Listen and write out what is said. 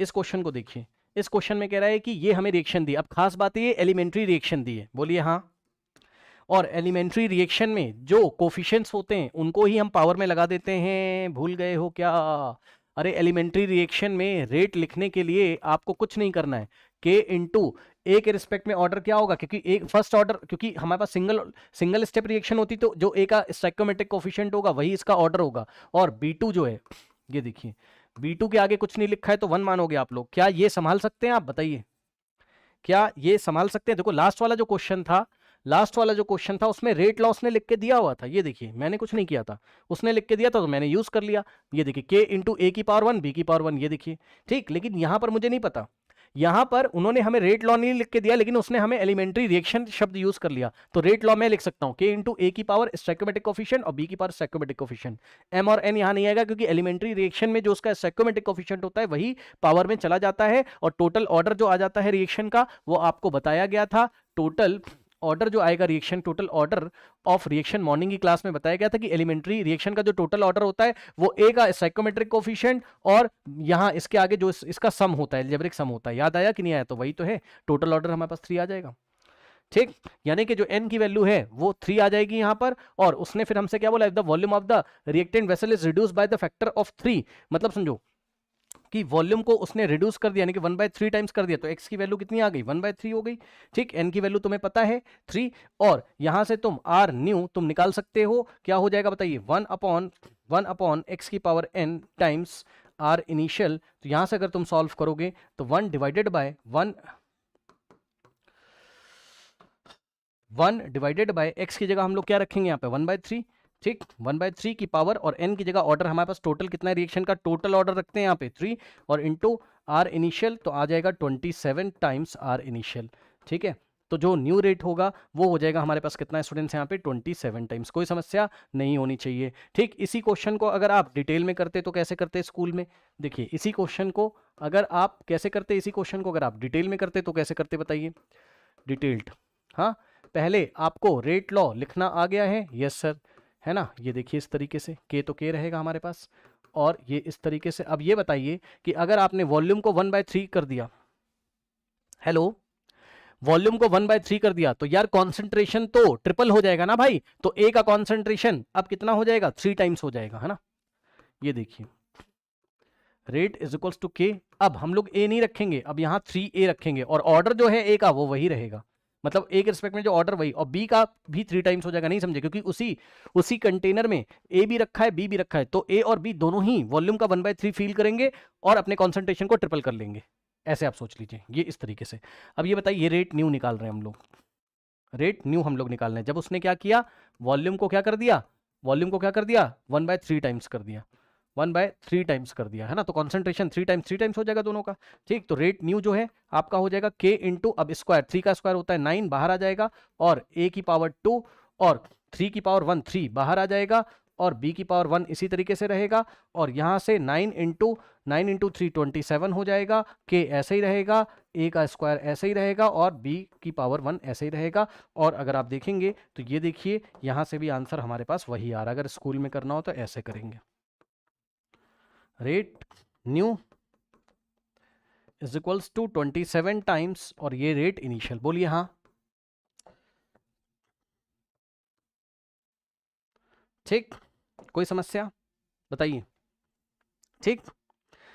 इस क्वेश्चन को देखिए, इस क्वेश्चन में कह रहा है कि ये हमें रिएक्शन दी। अब खास बात ये एलिमेंट्री रिएक्शन दी है, बोलिए हाँ। और एलिमेंट्री रिएक्शन में जो कोफिशिएंट्स होते हैं उनको ही हम पावर में लगा देते हैं, भूल गए हो क्या? अरे एलिमेंट्री रिएक्शन में रेट लिखने के लिए आपको कुछ नहीं करना है, के इंटू ए के रिस्पेक्ट में ऑर्डर क्या होगा, क्योंकि एक फर्स्ट ऑर्डर, क्योंकि हमारे पास सिंगल स्टेप रिएक्शन होती तो जो ए का स्टोइकोमेट्रिक कोफिशिएंट होगा वही इसका ऑर्डर होगा। और B2 जो है, ये देखिए B2 के आगे कुछ नहीं लिखा है तो 1 मानोगे आप लोग? क्या ये संभाल सकते हैं आप, बताइए क्या ये संभाल सकते हैं? देखो लास्ट वाला जो क्वेश्चन था, लास्ट वाला जो क्वेश्चन था उसमें रेट लॉस ने लिख के दिया हुआ था, ये देखिए मैंने कुछ नहीं किया था, उसने लिख के दिया था तो मैंने यूज कर लिया। ये देखिए के इंटू ए की पावर 1 बी की पावर 1, ये देखिए ठीक। लेकिन यहां पर मुझे नहीं पता, यहां पर उन्होंने हमें रेट लॉ नहीं लिख के दिया, लेकिन उसने हमें एलिमेंट्री रिएक्शन शब्द यूज कर लिया। तो रेट लॉ मैं लिख सकता हूं के इंटू ए की पावर स्टोइकोमेट्रिक कोफिशिएंट और बी की पावर स्टोइकोमेट्रिक कोफिशिएंट। एम और एन यहां नहीं आएगा क्योंकि एलिमेंट्री रिएक्शन में जो उसका स्टोइकोमेट्रिक कोफिशिएंट होता है वही पावर में चला जाता है, और टोटल ऑर्डर जो आ जाता है रिएक्शन का वो आपको बताया गया था। टोटल ऑर्डर जो आएगा reaction, total order of reaction morning की क्लास में बताया गया था कि एलिमेंट्री रिएक्शन का जो टोटल ऑर्डर होता है वो ए का स्टोइकोमेट्रिक कोफिशिएंट और यहां इसके आगे जो इसका सम होता है, अलजेब्रिक सम होता है। याद आया कि नहीं आया? तो वही तो है, टोटल ऑर्डर हमारे पास 3 आ जाएगा, ठीक। यानी कि जो n की वैल्यू है वो 3 आ जाएगी यहां पर। और उसने फिर हमसे क्या बोला, the volume of the reactant vessel is reduce by the factor of 3। मतलब समझो कि वॉल्यूम को उसने रिड्यूस कर दिया, यानी कि 1/3 टाइम्स कर दिया, तो x की वैल्यू कितनी आ गई? 1/3 हो गई, ठीक। n की वैल्यू तुम्हें पता है 3, और यहां से तुम r न्यू तुम निकाल सकते हो, क्या हो जाएगा बताइए? 1 अपॉन x की power n times r initial. तो यहां से अगर तुम सॉल्व करोगे तो 1 डिवाइडेड बाय 1 x की जगह हम लोग क्या रखेंगे यहाँ पे? 1/3, ठीक। 1/3 की पावर और n की जगह ऑर्डर हमारे पास टोटल कितना है रिएक्शन का? टोटल ऑर्डर रखते हैं यहाँ पे 3 और इंटू आर इनिशियल, तो आ जाएगा 27 टाइम्स आर इनिशियल, ठीक है। तो जो न्यू रेट होगा वो हो जाएगा हमारे पास कितना स्टूडेंट्स यहाँ पे? 27 टाइम्स। कोई समस्या नहीं होनी चाहिए, ठीक। इसी क्वेश्चन को अगर आप डिटेल में करते तो कैसे करते स्कूल में? देखिए इसी क्वेश्चन को अगर आप कैसे करते, इसी क्वेश्चन को अगर आप डिटेल में करते तो कैसे करते बताइए? डिटेल्ड, हाँ। पहले आपको रेट लॉ लिखना आ गया है? यस सर, है ना। ये देखिए इस तरीके से के तो के रहेगा हमारे पास, और ये इस तरीके से। अब ये बताइए कि अगर आपने वॉल्यूम को 1/3 कर दिया, हेलो, वॉल्यूम को 1/3 कर दिया तो यार कॉन्सेंट्रेशन तो ट्रिपल हो जाएगा ना भाई। तो ए का कॉन्सेंट्रेशन अब कितना हो जाएगा? 3 टाइम्स हो जाएगा, है ना। ये देखिए रेट इज इक्वल्स टू के। अब हम लोग ए नहीं रखेंगे, अब यहां 3a रखेंगे, और ऑर्डर जो है ए का वो वही रहेगा, मतलब ए के रिस्पेक्ट में जो ऑर्डर वही, और बी का भी 3 टाइम्स हो जाएगा। नहीं समझे? क्योंकि उसी कंटेनर में ए भी रखा है बी भी रखा है, तो ए और बी दोनों ही वॉल्यूम का 1/3 फील करेंगे और अपने कॉन्सेंट्रेशन को ट्रिपल कर लेंगे। ऐसे आप सोच लीजिए, ये इस तरीके से। अब ये बताइए, ये रेट न्यू निकाल रहे हैं हम लोग, रेट न्यू हम लोग निकाल रहे हैं। जब उसने क्या किया, वॉल्यूम को क्या कर दिया, वॉल्यूम को क्या कर दिया? 1/3 टाइम्स कर दिया, 1/3 टाइम्स कर दिया, है ना। तो कॉन्सेंट्रेशन 3 टाइम्स हो जाएगा दोनों का, ठीक। तो रेट न्यू जो है आपका हो जाएगा के इंटू, अब स्क्वायर, 3 का स्क्वायर होता है 9, बाहर आ जाएगा, और ए की पावर 2 और 3 की पावर 1 3 बाहर आ जाएगा, और बी की पावर 1 इसी तरीके से रहेगा, और यहां से 9 इंटू 3 27 हो जाएगा, के ऐसे ही रहेगा, ए का स्क्वायर ऐसे ही रहेगा, और बी की पावर 1 ऐसे ही रहेगा। और अगर आप देखेंगे तो ये देखिए यहां से भी आंसर हमारे पास वही आ रहा है। अगर स्कूल में करना हो तो ऐसे करेंगे, rate new is equals to 27 times, और ये रेट इनिशियल। बोलिए हाँ, ठीक। कोई समस्या बताइए, ठीक।